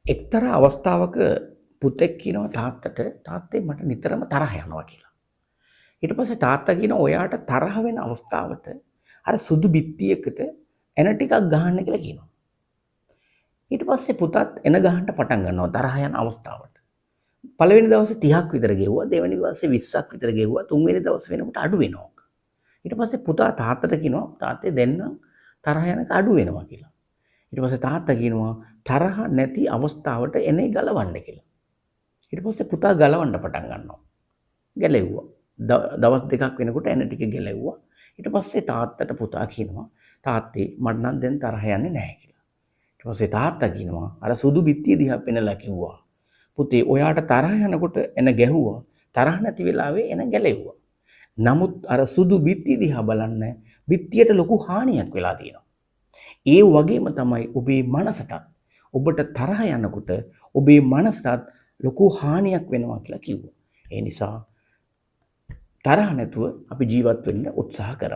එක්තරා අවස්ථාවක පුතෙක් කියනවා තාත්තට තාත්තේ මට නිතරම තරහ යනවා කියලා. ඊට පස්සේ තාත්තා කියනවා ඔයාට තරහ වෙන අවස්ථාවට අර සුදු බිත්තියකට එන ටිකක් ගහන්න කියලා කියනවා. ඊට පස්සේ පුතත් එන ගහන්න පටන් ගන්නවා තරහ යන අවස්ථාවට. පළවෙනි දවසේ 30ක් විතර ගෙවුවා, දෙවෙනි දවසේ 20ක් විතර ගෙවුවා, තුන්වෙනි දවසේ වෙනකොට අඩු වෙනවා. ඊට පස්සේ පුතා තාත්තට කියනවා තාත්තේ දෙන්නම් තරහ යනක අඩු වෙනවා කියලා. ඊට පස්සේ තාත්තා කියනවා තරහ නැති අවස්ථාවට එනේ ගලවන්න කියලා. ඊට පස්සේ පුතා ගලවන්න පටන් ගන්නවා. ගැලෙව්වා. දවස් දෙකක් වෙනකොට එන ටික ගැලෙව්වා. ඊට පස්සේ තාත්තට පුතා කියනවා තාත්තේ මට නම් දැන් තරහ යන්නේ නැහැ කියලා. ඊට පස්සේ තාත්තා කියනවා අර සුදු බිත්තිය දිහා පෙන්නලා කිව්වා පුතේ ඔයාට තරහ යනකොට එන ගැහුවා තරහ නැති වෙලාවේ එන ගැලෙව්වා. නමුත් අර සුදු බිත්තිය දිහා බලන්න බිත්තියට ලොකු හානියක් වෙලා තියෙනවා. ඒ වගේම තමයි ඔබේ මනසටත් ඔබට තරහ යනකොට ඔබේ මනසටත් ලොකු හානියක් වෙනවා කියලා කිව්වා. ඒ නිසා තරහ නැතුව අපි ජීවත් වෙන්න උත්සාහ කරමු.